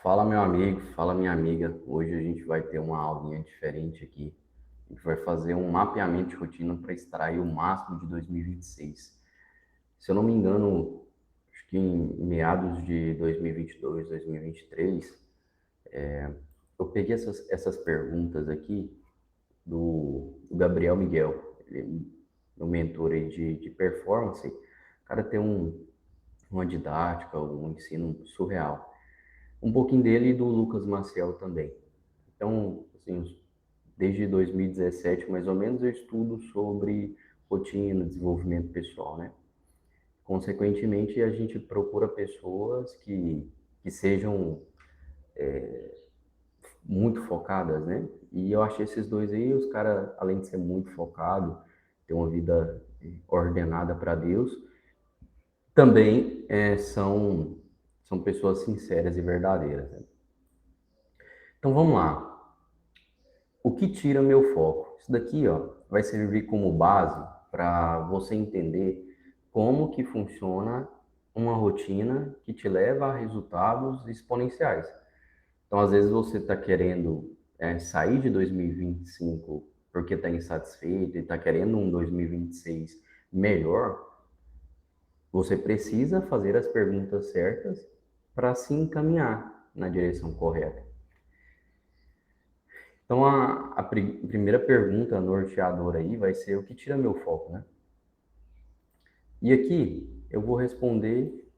Fala meu amigo, fala minha amiga. Hoje a gente vai ter uma aulinha diferente aqui. A gente vai fazer um mapeamento de rotina para extrair o máximo de 2026. Se eu não me engano, acho que em meados de 2022, 2023, eu peguei essas perguntas aqui do Gabriel Miguel, ele é meu mentor aí de performance. O cara tem uma didática, um ensino surreal. Um pouquinho dele e do Lucas Maciel também. Então, assim, desde 2017, mais ou menos, eu estudo sobre rotina, desenvolvimento pessoal, né? Consequentemente, a gente procura pessoas que sejam muito focadas, né? E eu achei esses dois aí, os caras, além de ser muito focado, ter uma vida ordenada para Deus, também são pessoas sinceras e verdadeiras, né? Então vamos lá. O que tira meu foco? Isso daqui, ó, vai servir como base para você entender como que funciona uma rotina que te leva a resultados exponenciais. Então, às vezes você está querendo sair de 2025 porque está insatisfeito e está querendo um 2026 melhor. Você precisa fazer as perguntas certas para se encaminhar na direção correta. Então, a primeira pergunta norteadora aí vai ser o que tira meu foco, né? E aqui eu vou responder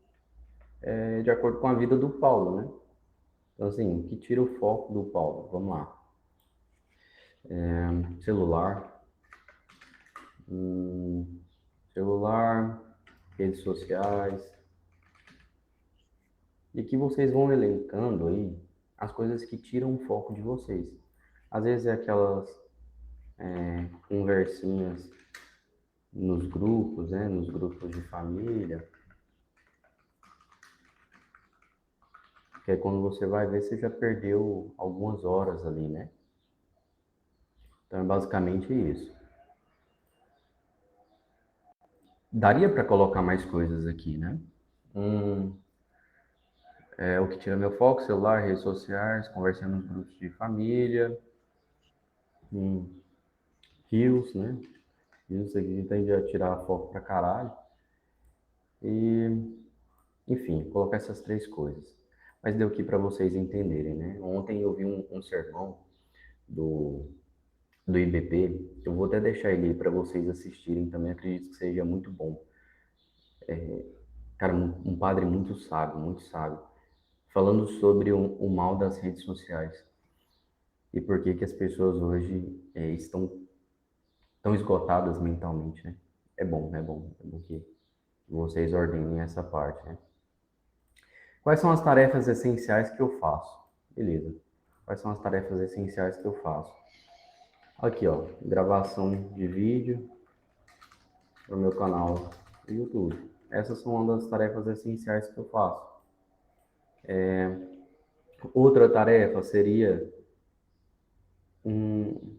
de acordo com a vida do Paulo, né? Então, assim, o que tira o foco do Paulo? Vamos lá. Celular, celular, redes sociais. E aqui vocês vão elencando aí as coisas que tiram o foco de vocês. Às vezes é aquelas conversinhas nos grupos, né? Nos grupos de família. Que aí quando você vai ver, você já perdeu algumas horas ali, né? Então é basicamente isso. Daria para colocar mais coisas aqui, né? Um, o que tira meu foco, celular, redes sociais, conversando nos grupos de família, um, rios, né? Rios aqui tende a tirar foco pra caralho. E, enfim, colocar essas três coisas. Mas deu aqui para vocês entenderem, né? Ontem eu vi um sermão do, do IBP, eu vou até deixar ele aí para vocês assistirem também, acredito que seja muito bom. Cara, um padre muito sábio, falando sobre o mal das redes sociais e por que que as pessoas hoje estão tão esgotadas mentalmente, né? É bom que vocês ordenem essa parte, né? Quais são as tarefas essenciais que eu faço? Beleza. Quais são as tarefas essenciais que eu faço? Aqui, ó, gravação de vídeo para o meu canal do YouTube. Essas são uma das tarefas essenciais que eu faço. Outra tarefa seria um,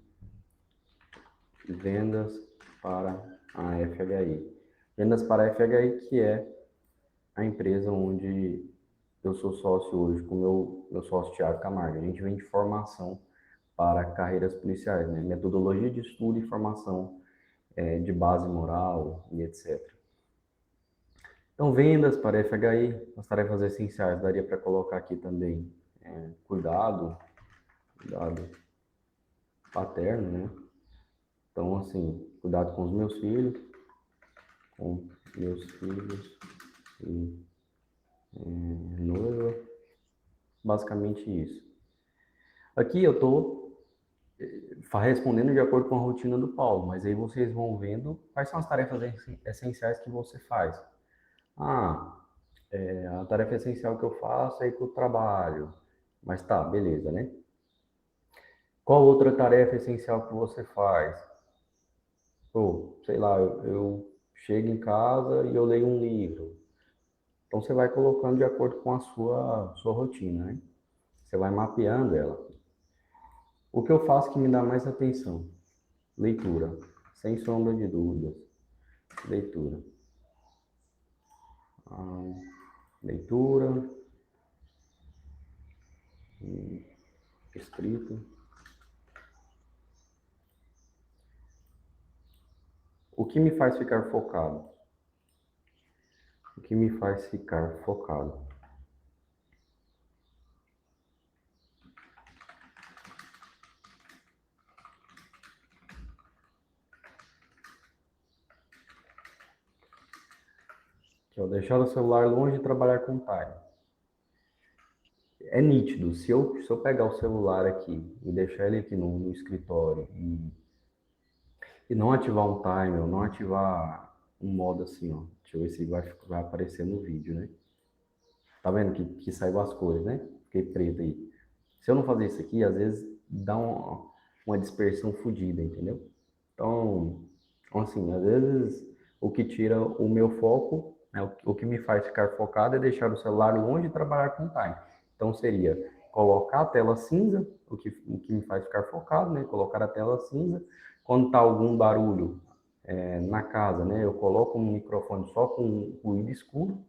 vendas para a FHI. Vendas para a FHI, que é a empresa onde eu sou sócio hoje com meu sócio Thiago Camargo. A gente vende formação para carreiras policiais, né? Metodologia de estudo e formação de base moral e etc. Então, vendas para a FHI, as tarefas essenciais, daria para colocar aqui também cuidado paterno, né? Então, assim, cuidado com meus filhos e noiva, basicamente isso. Aqui eu estou respondendo de acordo com a rotina do Paulo, mas aí vocês vão vendo quais são as tarefas essenciais que você faz. Ah, a tarefa essencial que eu faço é ir para o trabalho. Mas tá, beleza, né? Qual outra tarefa essencial que você faz? Pô, sei lá, eu chego em casa e eu leio um livro. Então você vai colocando de acordo com a sua rotina, né? Você vai mapeando ela. O que eu faço que me dá mais atenção? Leitura. Sem sombra de dúvidas. Leitura. Ah, leitura. escrito. O que me faz ficar focado? O que me faz ficar focado? Aqui, ó, deixar o celular longe e trabalhar com time. É nítido, se eu pegar o celular aqui e deixar ele aqui no escritório e não ativar um timer, ou não ativar um modo assim, ó. Deixa eu ver se vai aparecer no vídeo, né? Tá vendo que saiu as cores, né? Fiquei preto aí. Se eu não fazer isso aqui, às vezes dá uma dispersão fodida, entendeu? Então, assim, às vezes o que tira o meu foco, né, o que me faz ficar focado é deixar o celular longe e trabalhar com time. Então seria colocar a tela cinza, o que me faz ficar focado, né? Colocar a tela cinza. Quando tá algum barulho na casa, né? Eu coloco um microfone só com ruído escuro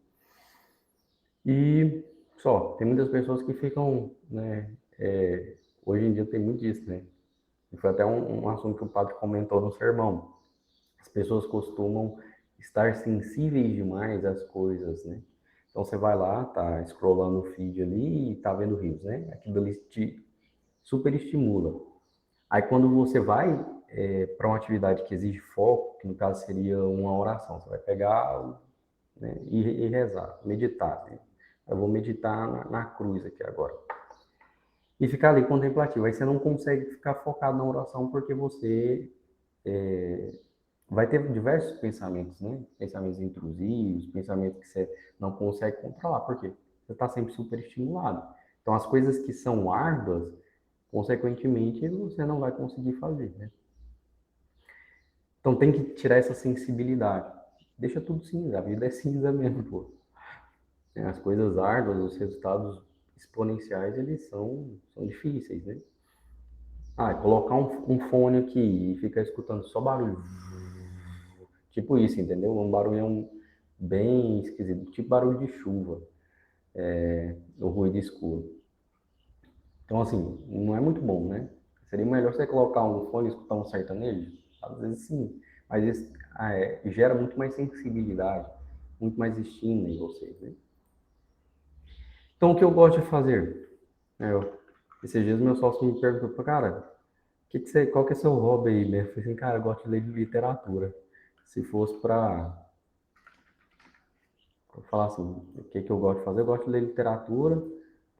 e só. Tem muitas pessoas que ficam, né? Hoje em dia tem muito disso, né? E foi até um assunto que o padre comentou no sermão. As pessoas costumam estar sensíveis demais às coisas, né? Então você vai lá, tá scrollando o feed ali e tá vendo rios, né? Aquilo ali te super estimula. Aí quando você vai para uma atividade que exige foco, que no caso seria uma oração, você vai pegar, né, e rezar, meditar, né? Eu vou meditar na cruz aqui agora. E ficar ali contemplativo. Aí você não consegue ficar focado na oração porque você vai ter diversos pensamentos, né? Pensamentos intrusivos, pensamentos que você não consegue controlar. Por quê? Você está sempre super estimulado. Então, as coisas que são árduas, consequentemente, você não vai conseguir fazer, né? Então, tem que tirar essa sensibilidade. Deixa tudo cinza, a vida é cinza mesmo, pô. As coisas árduas, os resultados exponenciais, eles são difíceis, né? Colocar um fone aqui e ficar escutando só barulho. Tipo isso, entendeu? Um barulhão bem esquisito, tipo barulho de chuva, o ruído escuro. Então, assim, não é muito bom, né? Seria melhor você colocar um fone e escutar um sertanejo? Às vezes sim, mas isso gera muito mais sensibilidade, muito mais estímulo em vocês, né? Então, o que eu gosto de fazer? Esses dias meu sócio me perguntou, cara, qual que é seu hobby aí, né? Eu falei assim, cara, eu gosto de ler literatura. Se fosse para falar assim, o que eu gosto de fazer? Eu gosto de ler literatura,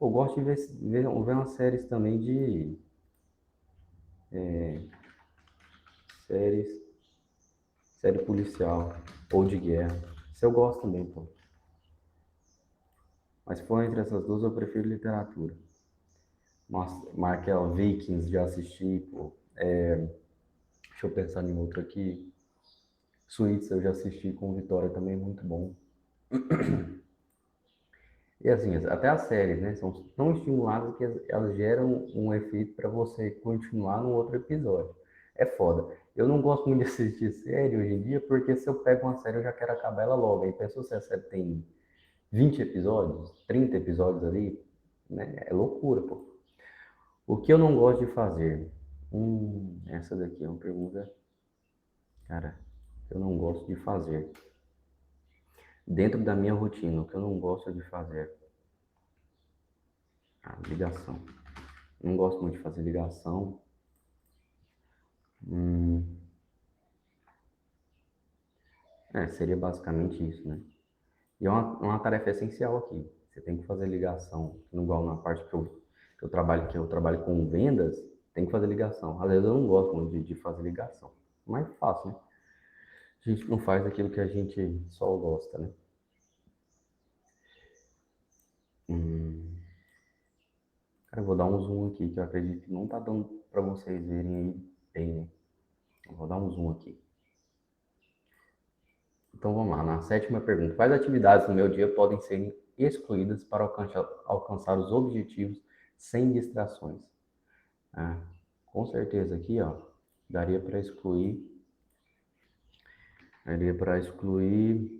eu gosto de ver umas séries também séries, série policial ou de guerra. Isso eu gosto também, pô. Mas se for entre essas duas, eu prefiro literatura. Nossa, Markel Vikings já assisti, pô. Deixa eu pensar em outro aqui. Suits eu já assisti com Vitória também, muito bom. E assim, até as séries, né, são tão estimuladas que elas geram um efeito para você continuar no outro episódio. É foda. Eu não gosto muito de assistir série hoje em dia, porque se eu pego uma série eu já quero acabar ela logo. Aí pensou se a série tem 20 episódios, 30 episódios ali, né? É loucura, pô. O que eu não gosto de fazer? Essa daqui é uma pergunta, cara, que eu não gosto de fazer. Dentro da minha rotina, o que eu não gosto de fazer? Ligação. Não gosto muito de fazer ligação. Hum, seria basicamente isso, né? E é uma tarefa essencial aqui. Você tem que fazer ligação, igual na parte que eu trabalho com vendas, tem que fazer ligação. Às vezes eu não gosto muito de fazer ligação, mas faço, né? A gente não faz aquilo que a gente só gosta, né? Hum, Cara, eu vou dar um zoom aqui, que eu acredito que não tá dando para vocês verem aí bem, né? Eu vou dar um zoom aqui. Então vamos lá, na sétima pergunta. Quais atividades no meu dia podem ser excluídas para alcançar os objetivos sem distrações? Ah, com certeza aqui, ó, daria para excluir, daria para excluir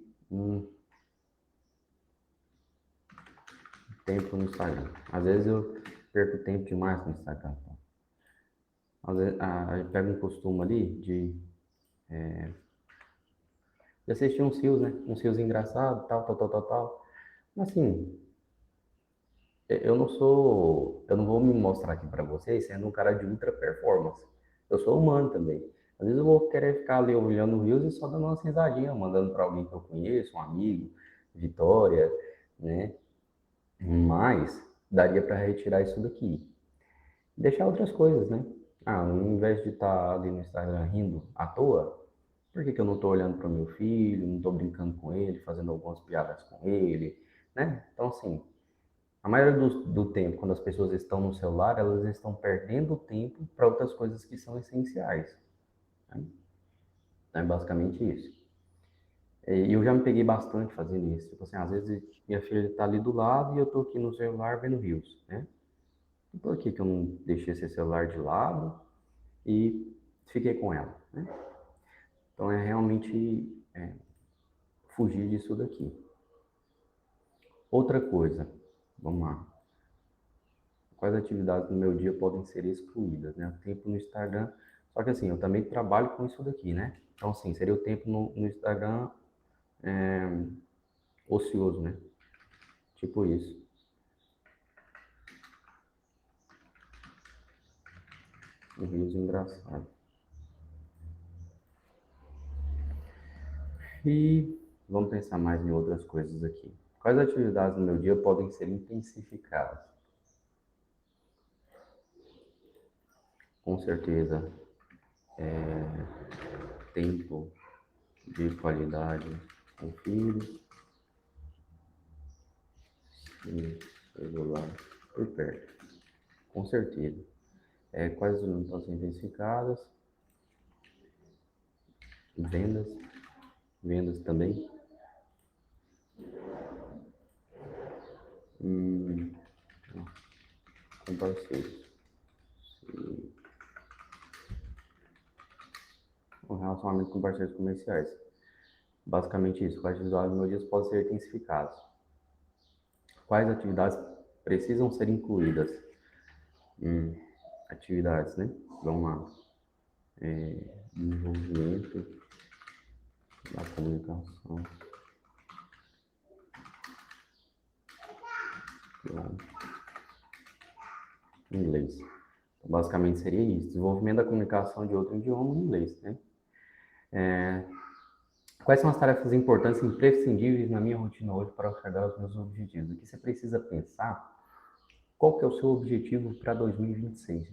tempo no Instagram. Às vezes eu perco tempo demais no Instagram. Às vezes, a gente pega um costume ali de assistir uns rios, né? Uns rios engraçados, tal, tal, tal, tal, tal. Mas assim, eu não vou me mostrar aqui para vocês sendo um cara de ultra performance. Eu sou humano também. Às vezes eu vou querer ficar ali olhando o rios e só dando umas risadinhas, mandando para alguém que eu conheço, um amigo, Vitória, né? Mas daria para retirar isso daqui. Deixar outras coisas, né? Ah, ao invés de estar ali no Instagram rindo à toa, por que que eu não estou olhando para o meu filho, não estou brincando com ele, fazendo algumas piadas com ele, né? Então, assim, a maioria do tempo, quando as pessoas estão no celular, elas estão perdendo tempo para outras coisas que são essenciais, né? Então, é basicamente isso. E eu já me peguei bastante fazendo isso. Tipo assim, às vezes minha filha está ali do lado e eu estou aqui no celular vendo Reels, né? E por que que eu não deixei esse celular de lado e fiquei com ela, né? Então é realmente fugir disso daqui. Outra coisa, vamos lá. Quais atividades no meu dia podem ser excluídas, né? O tempo no Instagram. Só que assim, eu também trabalho com isso daqui, né? Então, assim, seria o tempo no Instagram ocioso, né? Tipo isso. Um riso engraçado. E vamos pensar mais em outras coisas aqui. Quais atividades no meu dia podem ser intensificadas? Com certeza, tempo de qualidade com filhos e celular por perto. Com certeza. Quais não estão sendo intensificadas? Vendas, vendas também. Hum, com parceiros. E um relacionamento com parceiros comerciais. Basicamente isso. Quais atividades no meu dia podem ser intensificadas? Quais atividades precisam ser incluídas? Hum, atividades, né? Vamos lá. Desenvolvimento da comunicação. Claro. Inglês. Então, basicamente seria isso. Desenvolvimento da comunicação de outro idioma em inglês, né? Quais são as tarefas importantes e imprescindíveis na minha rotina hoje para eu chegar aos meus objetivos? O que você precisa pensar? Qual que é o seu objetivo para 2026?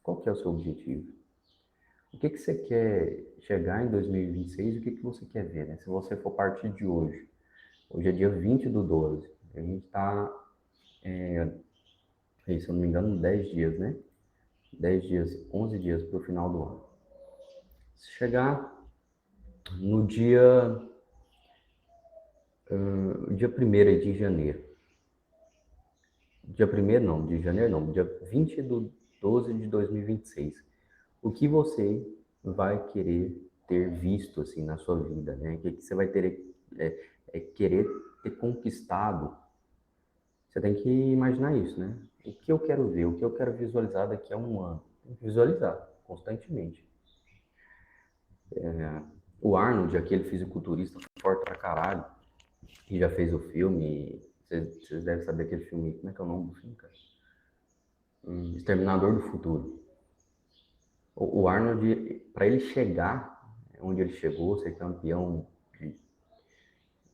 Qual que é o seu objetivo? O que que você quer chegar em 2026 e o que que você quer ver, né? Se você for partir de hoje, hoje é dia 20/12, a gente está, se eu não me engano, 10 dias, né? 10 dias, 11 dias para o final do ano. Se chegar no dia 1º de janeiro, dia primeiro não, de janeiro não, dia 20/12 de 2026. O que você vai querer ter visto assim na sua vida, né? O que você vai ter querer ter conquistado? Você tem que imaginar isso, né? O que eu quero ver, o que eu quero visualizar daqui a um ano. Tem que visualizar constantemente. O Arnold, aquele fisiculturista forte pra caralho, que já fez o filme. Vocês devem saber aquele filme. Como é que é o nome do filme, cara? Exterminador do Futuro. O Arnold, para ele chegar onde ele chegou, ser campeão de,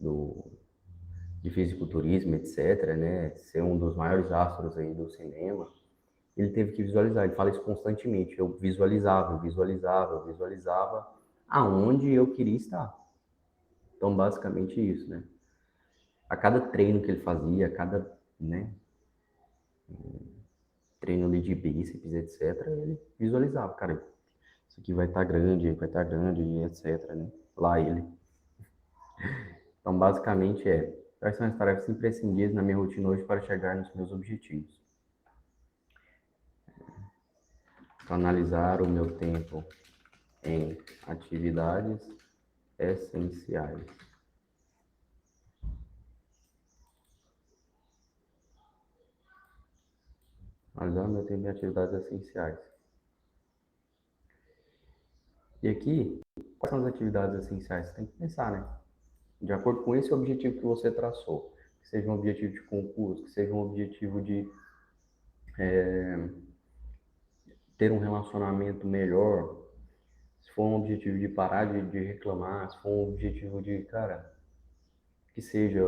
do, de fisiculturismo, etc., né? Ser um dos maiores astros aí do cinema, ele teve que visualizar. Ele fala isso constantemente. Eu visualizava, eu visualizava, eu visualizava aonde eu queria estar. Então, basicamente isso, né? A cada treino que ele fazia, a cada, né, treino ali de bíceps, etc., ele visualizava, cara, isso aqui vai estar grande, etc., né? Lá ele. Então, basicamente quais são as tarefas imprescindíveis na minha rotina hoje para chegar nos meus objetivos? Analisar o meu tempo em atividades essenciais. Analisar o meu tempo em atividades essenciais. E aqui, quais são as atividades essenciais? Você tem que pensar, né? De acordo com esse objetivo que você traçou, que seja um objetivo de concurso, que seja um objetivo de ter um relacionamento melhor, se for um objetivo de parar de reclamar, se for um objetivo de, cara, que seja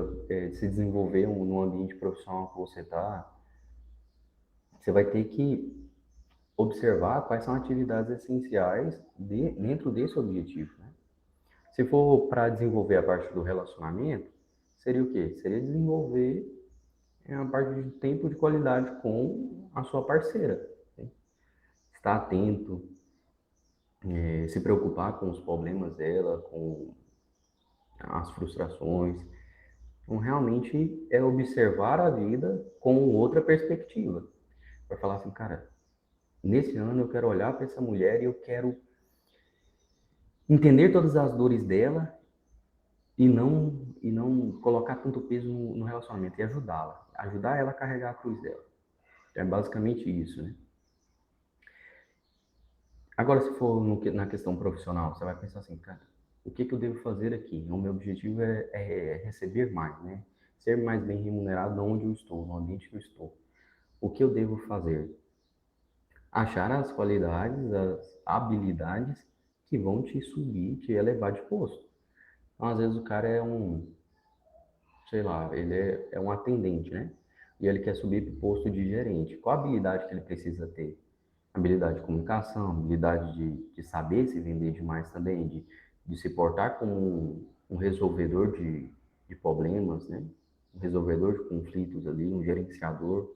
se desenvolver no ambiente profissional que você está, você vai ter que observar quais são atividades essenciais dentro desse objetivo, né? Se for para desenvolver a parte do relacionamento, seria o quê? Seria desenvolver a parte de tempo de qualidade com a sua parceira, né? Estar atento, se preocupar com os problemas dela, com as frustrações. Então, realmente é observar a vida com outra perspectiva. Para falar assim, cara, nesse ano eu quero olhar para essa mulher e eu quero entender todas as dores dela e não colocar tanto peso no relacionamento e ajudá-la, ajudar ela a carregar a cruz dela. É basicamente isso, né? Agora, se for na questão profissional, você vai pensar assim, cara, o que que eu devo fazer aqui? O meu objetivo é receber mais, né? Ser mais bem remunerado onde eu estou, no ambiente que eu estou. O que eu devo fazer? Achar as qualidades, as habilidades que vão te subir, te elevar de posto. Então, às vezes o cara é sei lá, ele é um atendente, né? E ele quer subir para o posto de gerente. Qual a habilidade que ele precisa ter? Habilidade de comunicação, habilidade de saber se vender demais também, de se portar como um resolvedor de problemas, né? Um resolvedor de conflitos ali, um gerenciador.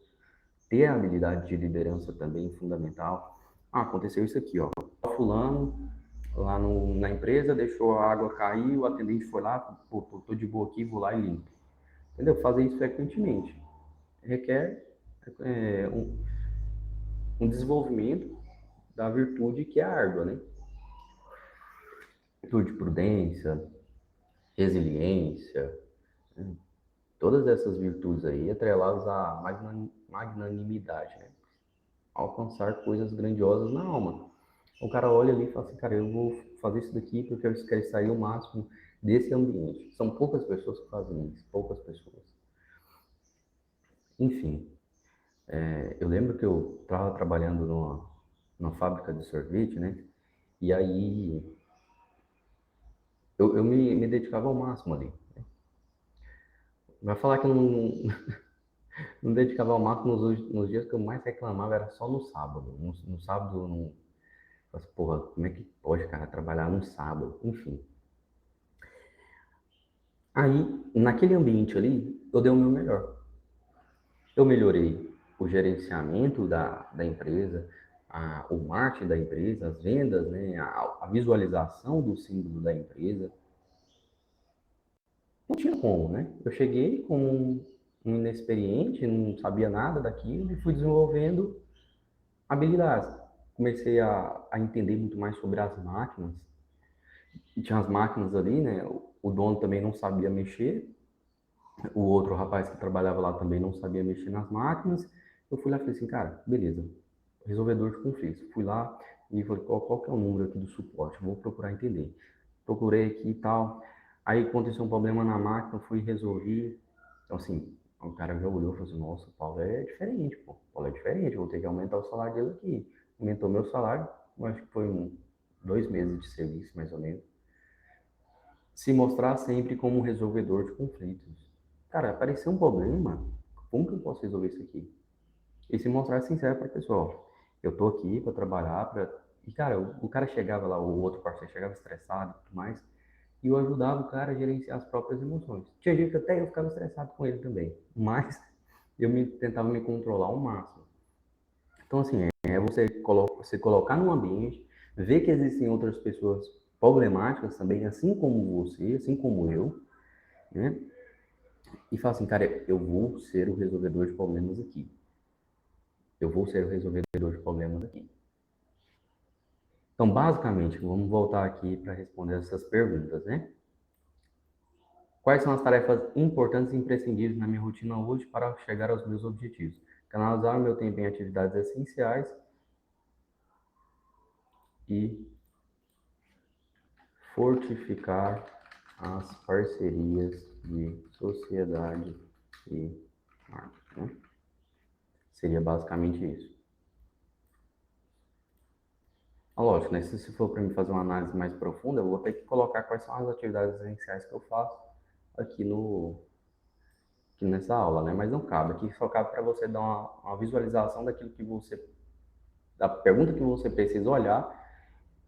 Ter a habilidade de liderança também é fundamental. Ah, aconteceu isso aqui, ó. O fulano lá na empresa deixou a água cair, o atendente foi lá, pô, tô de boa aqui, vou lá e limpo. Entendeu? Fazer isso frequentemente requer é, um, um desenvolvimento da virtude que é árdua, né? Virtude, prudência, resiliência, né? Todas essas virtudes aí atreladas à magnanimidade, né? Alcançar coisas grandiosas na alma. O cara olha ali e fala assim, cara, eu vou fazer isso daqui porque eu quero extrair o máximo desse ambiente. São poucas pessoas que fazem isso, poucas pessoas. Enfim, eu lembro que eu estava trabalhando numa fábrica de sorvete, né? E aí eu me dedicava ao máximo ali. Vai falar que eu não dedicava ao máximo nos dias que eu mais reclamava, era só no sábado. No sábado, eu não. Assim, porra, como é que pode, cara, trabalhar no sábado? Enfim. Aí, naquele ambiente ali, eu dei o meu melhor. Eu melhorei o gerenciamento da empresa, o marketing da empresa, as vendas, né, a visualização do símbolo da empresa. Não tinha como, né? Eu cheguei como um inexperiente, não sabia nada daquilo e fui desenvolvendo habilidades. Comecei a entender muito mais sobre as máquinas. E tinha as máquinas ali, né? O dono também não sabia mexer, o outro rapaz que trabalhava lá também não sabia mexer nas máquinas. Eu fui lá e falei assim, cara, beleza, resolvedor de conflitos. Fui lá e falei, qual que é o número aqui do suporte? Vou procurar entender. Procurei aqui e tal. Aí aconteceu um problema na máquina, fui resolver. Então, assim, o cara já olhou e falou assim, nossa, o Paulo é diferente, pô. O Paulo é diferente, vou ter que aumentar o salário dele aqui. Aumentou meu salário, acho que foi 2 meses de serviço, mais ou menos. Se mostrar sempre como um resolvedor de conflitos. Cara, apareceu um problema, como que eu posso resolver isso aqui? E se mostrar sincero para o pessoal. Eu tô aqui para trabalhar, E, cara, o cara chegava lá, o outro parceiro chegava estressado e tudo mais, e eu ajudava o cara a gerenciar as próprias emoções. Tinha dia que até eu ficava estressado com ele também, mas eu tentava me controlar ao máximo. Então, assim, você colocar num ambiente, ver que existem outras pessoas problemáticas também, assim como você, assim como eu, né? E falar assim, cara, eu vou ser o resolvedor de problemas aqui. Eu vou ser o resolvedor de problemas aqui. Então, basicamente, vamos voltar aqui para responder essas perguntas, né? Quais são as tarefas importantes e imprescindíveis na minha rotina hoje para chegar aos meus objetivos? Canalizar o meu tempo em atividades essenciais e fortificar as parcerias de sociedade e marketing, né? Seria basicamente isso. Lógico, né? Se for para mim fazer uma análise mais profunda, eu vou ter que colocar quais são as atividades essenciais que eu faço aqui aqui nessa aula, né? Mas não cabe. Aqui só cabe para você dar uma visualização daquilo que você, da pergunta que você precisa olhar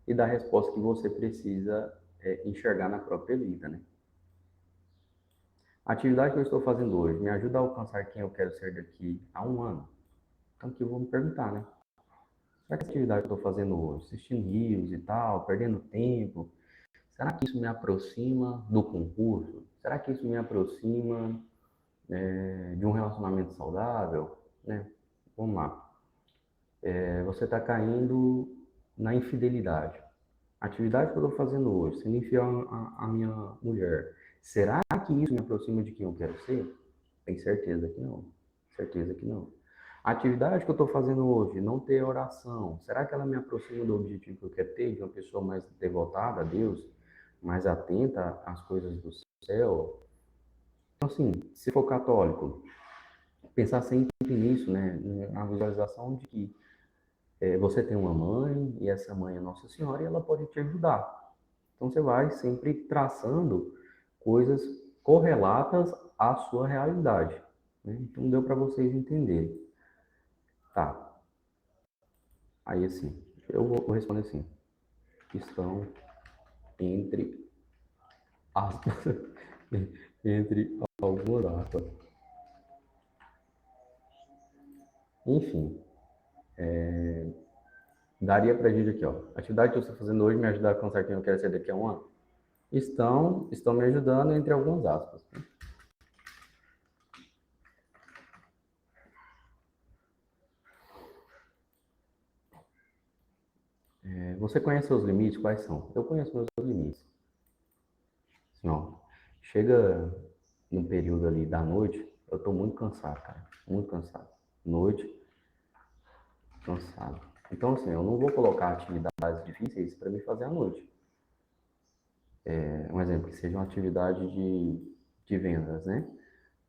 e da resposta que você precisa enxergar na própria vida, né? A atividade que eu estou fazendo hoje me ajuda a alcançar quem eu quero ser daqui a um ano? Então, que eu vou me perguntar, né? Será que a atividade que eu estou fazendo hoje, assistindo rios e tal, perdendo tempo, será que isso me aproxima do concurso? Será que isso me aproxima de um relacionamento saudável? Né? Vamos lá. Você está caindo na infidelidade. A atividade que eu estou fazendo hoje, sendo infiel à minha mulher, será que isso me aproxima de quem eu quero ser? Tenho certeza que não. Certeza que não. A atividade que eu estou fazendo hoje, não ter oração, será que ela me aproxima do objetivo que eu quero ter, de uma pessoa mais devotada a Deus, mais atenta às coisas do céu? Então, assim, se for católico, pensar sempre nisso, né? Na visualização de que você tem uma mãe, e essa mãe é Nossa Senhora, e ela pode te ajudar. Então, você vai sempre traçando coisas correlatas à sua realidade, né? Então, deu para vocês entenderem. Tá, aí assim, eu vou responder assim. Estão entre aspas, entre algumas aspas. Enfim, daria pra gente aqui, ó. A atividade que eu estou fazendo hoje me ajudar a alcançar quem eu quero ser daqui a um ano? Estão me ajudando entre algumas aspas. Você conhece seus limites? Quais são? Eu conheço meus limites. Assim, ó, chega no período ali da noite, eu tô muito cansado, cara. Muito cansado. Noite, cansado. Então, assim, eu não vou colocar atividades difíceis para me fazer à noite. Um exemplo, que seja uma atividade de vendas, né?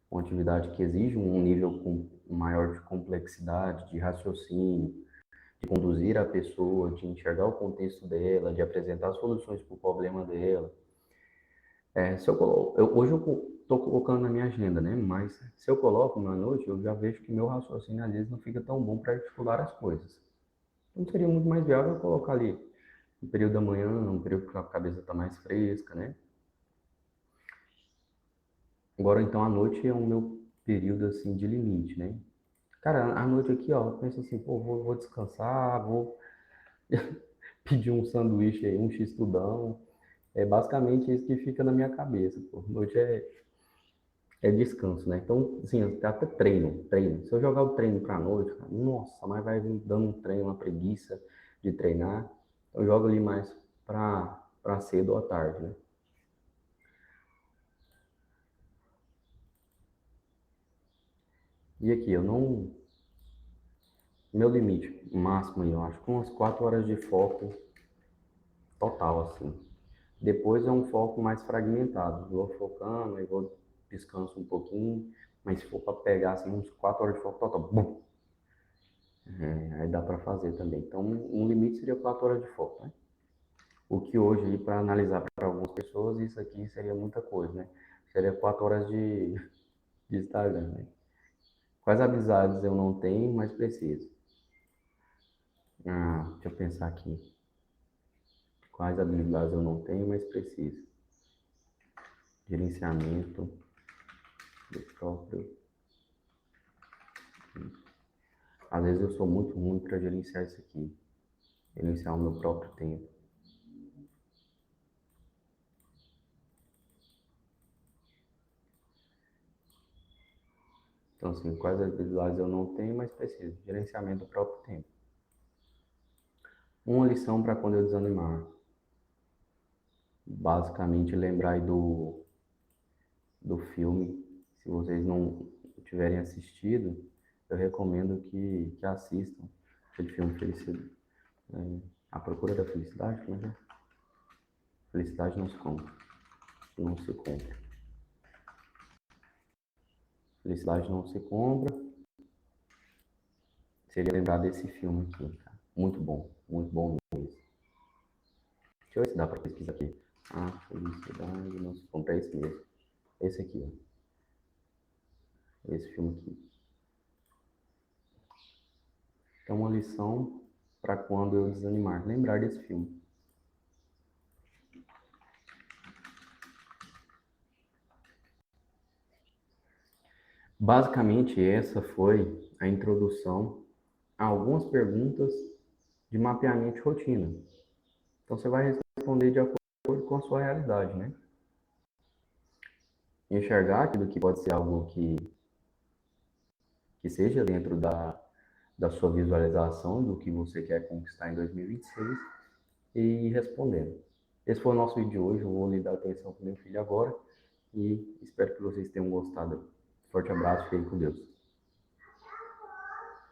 Uma atividade que exige um nível maior de complexidade, de raciocínio, de conduzir a pessoa, de enxergar o contexto dela, de apresentar soluções para o problema dela. Se eu coloco, hoje eu estou colocando na minha agenda, né? Mas se eu coloco na noite, eu já vejo que meu raciocínio às vezes não fica tão bom para articular as coisas. Então seria muito mais viável eu colocar ali no período da manhã, um período que a cabeça está mais fresca, né? Agora então a noite é o meu período assim de limite, né? Cara, a noite aqui, ó, eu penso assim, pô, vou descansar, vou pedir um sanduíche aí, um x-tudão. É basicamente isso que fica na minha cabeça, pô. Noite é descanso, né? Então, assim, até treino. Se eu jogar o treino pra noite, cara, nossa, mas vai dando um treino, uma preguiça de treinar. Eu jogo ali mais pra cedo ou à tarde, né? E aqui, eu não. Meu limite máximo, eu acho, com umas 4 horas de foco total, assim. Depois é um foco mais fragmentado. Vou focando, aí vou descanso um pouquinho, mas se for para pegar assim, uns 4 horas de foco total, bum, aí dá para fazer também. Então, um limite seria 4 horas de foco, né? O que hoje, para analisar para algumas pessoas, isso aqui seria muita coisa, né? Seria 4 horas de Instagram, né? Quais amizades eu não tenho, mas preciso? Deixa eu pensar aqui. Quais habilidades eu não tenho, mas preciso? Gerenciamento do próprio. Às vezes eu sou muito ruim para gerenciar isso aqui. Gerenciar o meu próprio tempo. Então, assim, quais habilidades eu não tenho, mas preciso? Gerenciamento do próprio tempo. Uma lição para quando eu desanimar. Basicamente, lembrar aí do filme. Se vocês não tiverem assistido, eu recomendo que assistam. Aquele filme Felicidade. A Procura da Felicidade, como é que é? Felicidade não se compra. Não se compra. Felicidade não se compra. Seria lembrar desse filme aqui, cara. Muito bom mesmo. Deixa eu ver se dá pra pesquisar aqui. Ah, felicidade não se compra. É esse mesmo. Esse aqui, ó. Esse filme aqui. É uma lição para quando eu desanimar. Lembrar desse filme. Basicamente, essa foi a introdução a algumas perguntas de mapeamento de rotina. Então, você vai responder de acordo com a sua realidade, né? Enxergar aquilo que pode ser algo que seja dentro da sua visualização do que você quer conquistar em 2026 e ir respondendo. Esse foi o nosso vídeo de hoje. Eu vou lhe dar atenção para o meu filho agora e espero que vocês tenham gostado. Forte abraço, fiquem com Deus.